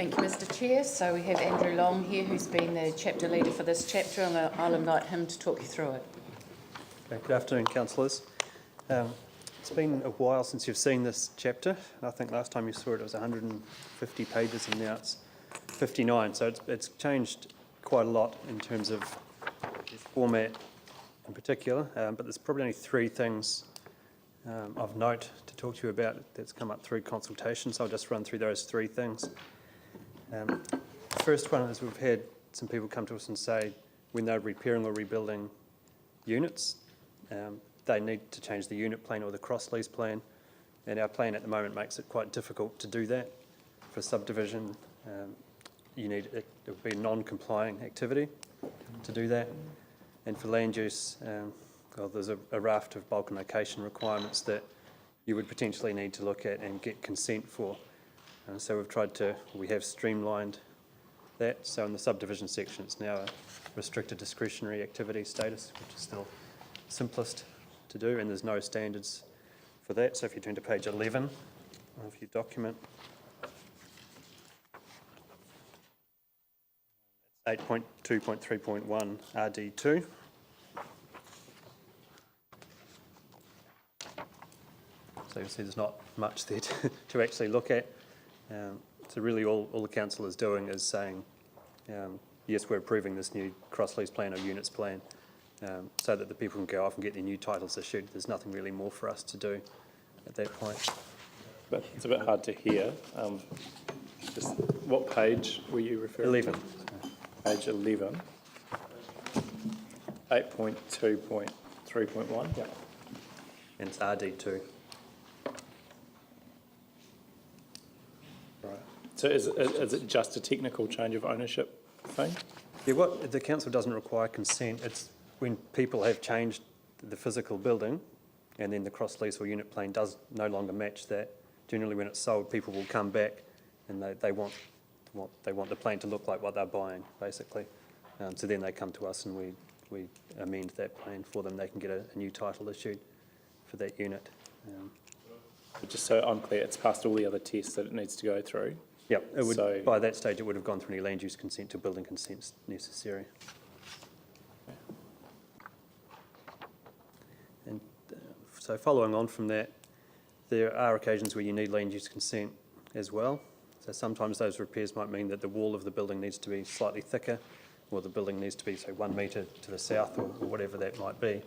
Thank you, Mr. Chair. So we have Andrew Long here, who's been the chapter leader for this chapter, and I'll invite him to talk you through it. Okay, good afternoon, councillors. It's been a while since you've seen this chapter. I think last time you saw it was 150 pages, and now it's 59. So it's changed quite a lot in terms of its format in particular. But there's probably only three things of note to talk to you about that's come up through consultation. So I'll just run through those three things. The first one is we've had some people come to us and say when they're repairing or rebuilding units, they need to change the unit plan or the cross-lease plan, and our plan at the moment makes it quite difficult to do that. For subdivision, it would be a non-complying activity to do that, and for land use, there's a raft of bulk and location requirements that you would potentially need to look at and get consent for. So we have streamlined that. So in the subdivision section, it's now a restricted discretionary activity status, which is still simplest to do, and there's no standards for that. So if you turn to page 11 of your document, 8.2.3.1 RD2. So you see there's not much there to actually look at. So really all the council is doing is saying, yes, we're approving this new cross-lease plan or units plan, so that the people can go off and get their new titles issued. There's nothing really more for us to do at that point. But it's a bit hard to hear. Just what page were you referring 11. to? Page 11. 8.2.3.1. Yeah. And it's RD2. Right. So is it just a technical change of ownership thing? Yeah, what the council doesn't require consent. It's when people have changed the physical building and then the cross-lease or unit plan does no longer match that. Generally when it's sold, people will come back and they want the plan to look like what they're buying, basically. So then they come to us and we amend that plan for them. They can get a new title issued for that unit. Just so I'm clear, it's passed all the other tests that it needs to go through? Yep, by that stage it would have gone through any land use consent to building consents necessary. And so following on from that, there are occasions where you need land use consent as well. So sometimes those repairs might mean that the wall of the building needs to be slightly thicker, or the building needs to be, say, 1 metre to the south, or whatever that might be.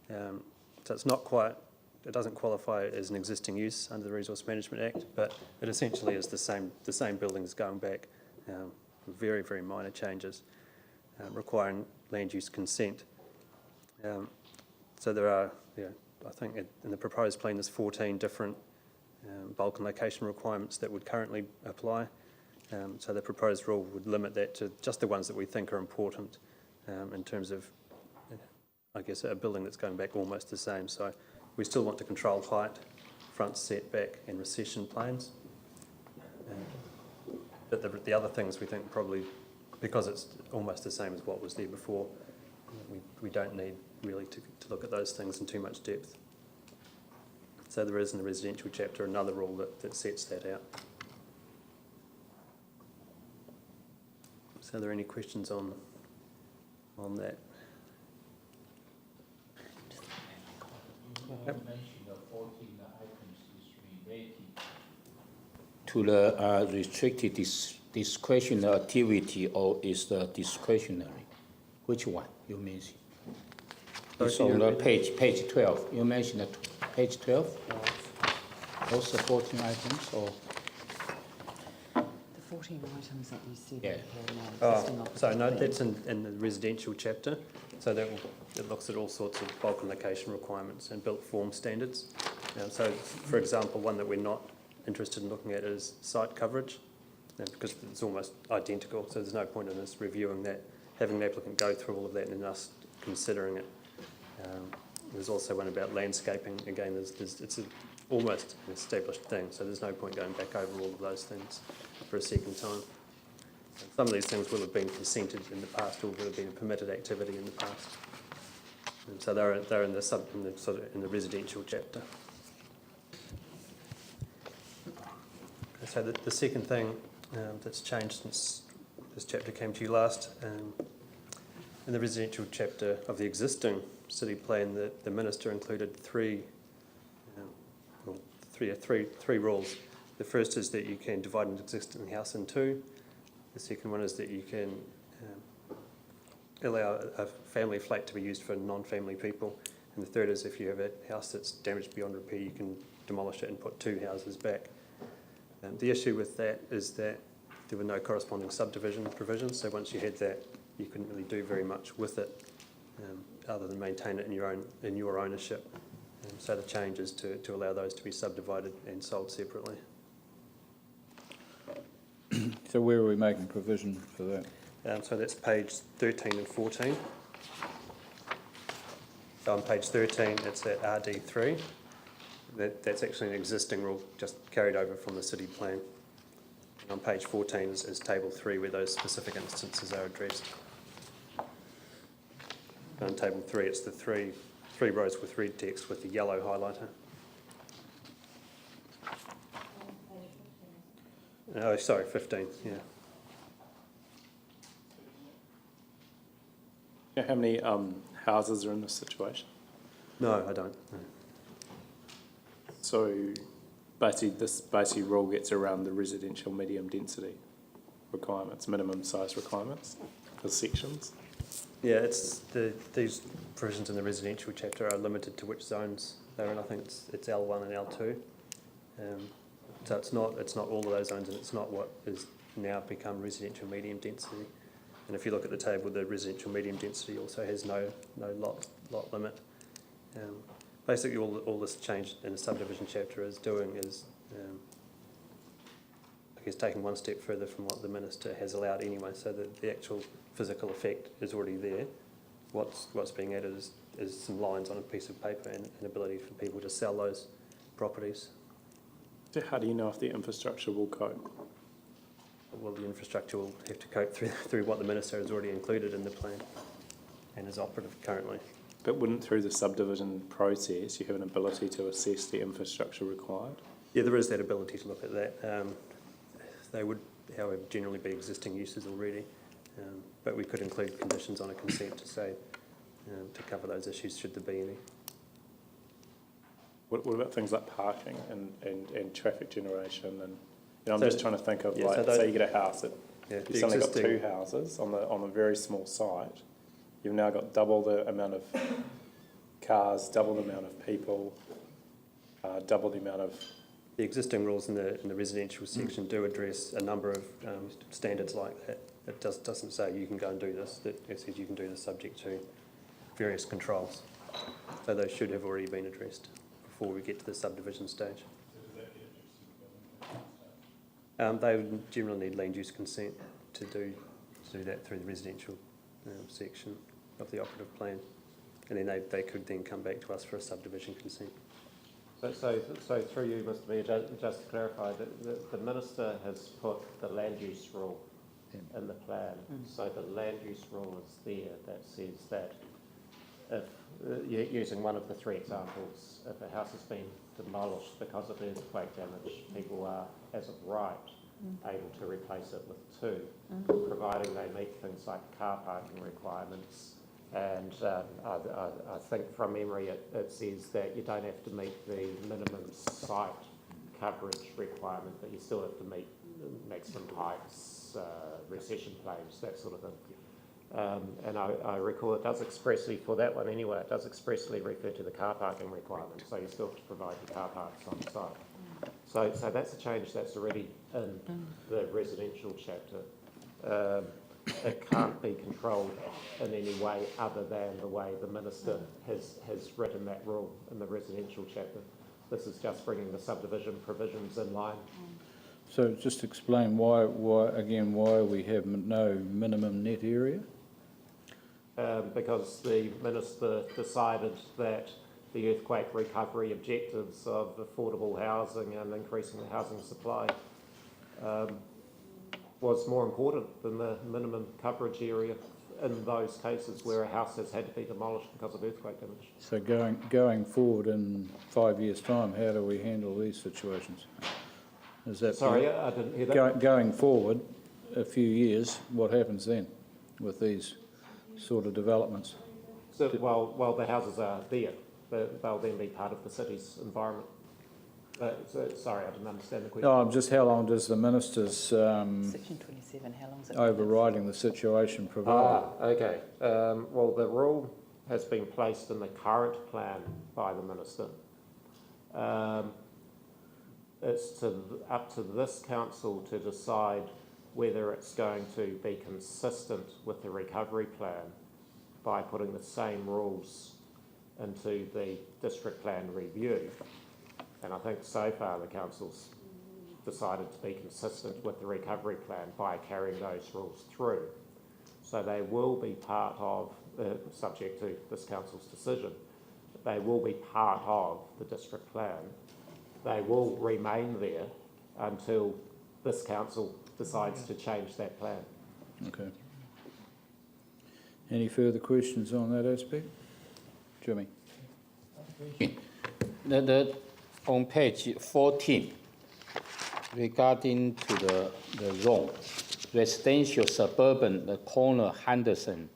So it's not quite, it doesn't qualify as an existing use under the Resource Management Act, but it essentially is the same buildings going back, very, very minor changes, requiring land use consent. So there are, I think in the proposed plan there's 14 different bulk and location requirements that would currently apply. So the proposed rule would limit that to just the ones that we think are important in terms of, I guess, a building that's going back almost the same. So we still want to control height, front setback and recession planes. But the other things we think probably, because it's almost the same as what was there before, we don't need really to look at those things in too much depth. So there is in the residential chapter another rule that sets that out. So are there any questions on that? You mentioned the 14 items is related to the restricted discretionary activity, or is the discretionary? Which one you mentioned? It's on the page 12. You mentioned that page 12? Those the 14 items, or? The 14 items that you said. Yeah. So no, that's in the residential chapter. So it looks at all sorts of bulk and location requirements and built form standards. So, for example, one that we're not interested in looking at is site coverage, because it's almost identical. So there's no point in us reviewing that, having the applicant go through all of that and then us considering it. There's also one about landscaping. Again, it's almost an established thing, so there's no point going back over all of those things for a second time. Some of these things will have been consented in the past, or will have been a permitted activity in the past. And so they're in the residential chapter. So the second thing that's changed since this chapter came to you last. In the residential chapter of the existing city plan, the minister included three rules. The first is that you can divide an existing house in two. The second one is that you can allow a family flat to be used for non-family people. And the third is if you have a house that's damaged beyond repair, you can demolish it and put two houses back. The issue with that is that there were no corresponding subdivision provisions, so once you had that, you couldn't really do very much with it other than maintain it in your ownership. So the change is to allow those to be subdivided and sold separately. So where are we making provision for that? So that's page 13 and 14. So on page 13, it's at RD3. That's actually an existing rule, just carried over from the city plan. And on page 14 is table 3, where those specific instances are addressed. And on table 3, it's the three rows with red text with the yellow highlighter. Oh, sorry, 15, yeah. You know how many houses are in this situation? No, I don't. No. So basically, this rule gets around the residential medium density requirements, minimum size requirements for sections. Yeah, these provisions in the residential chapter are limited to which zones they're in. I think it's L1 and L2. So it's not all of those zones, and it's not what is now become residential medium density. And if you look at the table, the residential medium density also has no lot limit. Basically, all this change in the subdivision chapter is doing is, I guess, taking one step further from what the minister has allowed anyway, so that the actual physical effect is already there. What's being added is some lines on a piece of paper and an ability for people to sell those properties. So how do you know if the infrastructure will cope? Well, the infrastructure will have to cope through what the minister has already included in the plan and is operative currently. But wouldn't through the subdivision process you have an ability to assess the infrastructure required? Yeah, there is that ability to look at that. They would, however, generally be existing uses already, but we could include conditions on a consent to say, to cover those issues should there be any. What about things like parking and traffic generation? And I'm So- just trying to think of, yeah, like, so those- say you get a house that Yeah, you've only got two houses on a very small site. You've now got double the amount of cars, double the amount of people, double the amount of... The existing rules in the residential section do address a number of standards like that. It doesn't say you can go and do this. It says you can do this subject to various controls. So those should have already been addressed before we get to the subdivision stage. They would generally need land use consent to do that through the residential section of the operative plan, and then they could then come back to us for a subdivision consent. So through you, Mr Mayor, just to clarify, the minister has put the land use rule in the plan. So the land use rule is there that says that if, using one of the three examples, if a house has been demolished because of earthquake damage, people are, as of right, able to replace it with two, providing they meet things like car parking requirements. And I think from memory it says that you don't have to meet the minimum site coverage requirement, but you still have to meet maximum heights, recession claims, that sort of thing. And I recall it does expressly, for that one anyway, it does expressly refer to the car parking requirement, so you still have to provide the car parks on site. So that's a change that's already in the residential chapter. It can't be controlled in any way other than the way the minister has written that rule in the residential chapter. This is just bringing the subdivision provisions in line. So just explain why we have no minimum net area? Because the minister decided that the earthquake recovery objectives of affordable housing and increasing the housing supply was more important than the minimum coverage area in those cases where a house has had to be demolished because of earthquake damage. So going forward in 5 years' time, how do we handle these situations? Is that Sorry, I didn't hear that. going forward a few years? What happens then with these sort of developments? So while the houses are there, they'll then be part of the city's environment. Sorry, I didn't understand the question. No, just how long does the minister's Section 27, how long is it? overriding the situation provide? Okay. Well, the rule has been placed in the current plan by the minister. It's up to this council to decide whether it's going to be consistent with the recovery plan by putting the same rules into the district plan review. And I think so far the council's decided to be consistent with the recovery plan by carrying those rules through. So they will be part of, subject to this council's decision, they will be part of the district plan. They will remain there until this council decides to change that plan. Okay. Any further questions on that aspect? Jimmy? On page 14, regarding to the zone, residential, suburban, the corner Henderson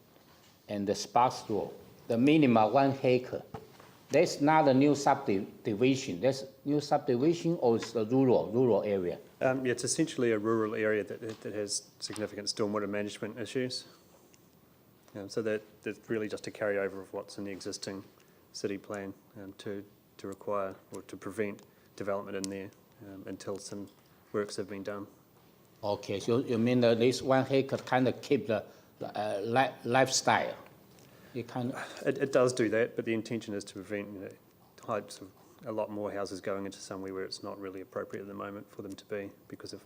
and the Sparks Road, the minimum 1 acre. That's not a new subdivision. That's new subdivision or it's a rural area? Yeah, it's essentially a rural area that has significant stormwater management issues. So that's really just a carryover of what's in the existing city plan to require or to prevent development in there until some works have been done. Okay, so you mean that this 1 acre kind of keep the lifestyle? It does do that, but the intention is to prevent types of a lot more houses going into somewhere where it's not really appropriate at the moment for them to be because of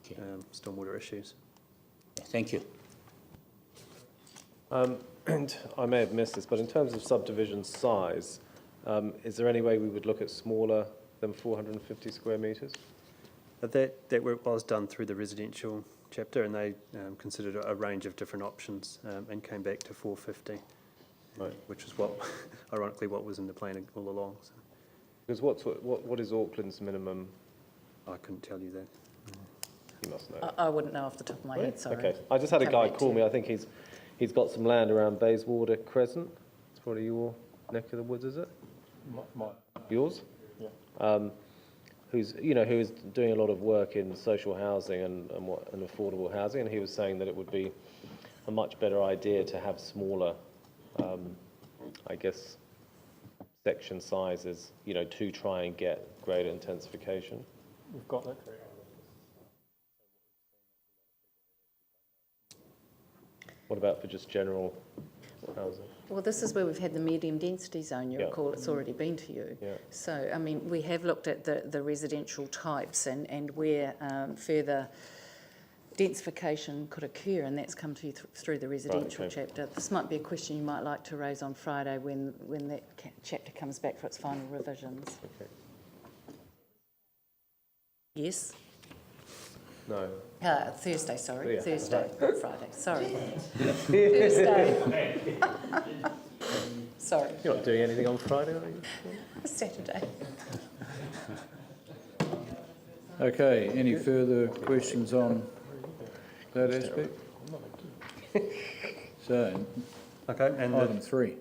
stormwater issues. Thank you. And I may have missed this, but in terms of subdivision size, is there any way we would look at smaller than 450 square metres? That work was done through the residential chapter, and they considered a range of different options and came back to 450, Right. which is ironically, what was in the plan all along. So Because what is Auckland's minimum? I couldn't tell you that. You must know. I wouldn't know off the top of my head, sorry. Okay, I just had a Come guy back call to me. you. I think he's got some land around Bayswater Crescent. It's probably your neck of the woods, is it? Yours? Yeah. Who is doing a lot of work in social housing and affordable housing, and he was saying that it would be a much better idea to have smaller, I guess, section sizes, to try and get greater intensification. We've got that. What about for just general housing? Well, this is where we've had the medium density zone, you Yeah. recall, it's already been to you. Yeah. So, I mean, we have looked at the residential types and where further densification could occur, and that's come to you through the residential okay. chapter. This might be a question you might like to raise on Friday when that chapter comes back for its final revisions. Okay. Yes? No. Thursday, sorry. Oh, yeah. Thursday, not Friday. Sorry. Thursday. Sorry. You're not doing anything on Friday, are you? Saturday. Okay, any further questions on that aspect? So, Okay, and item 3.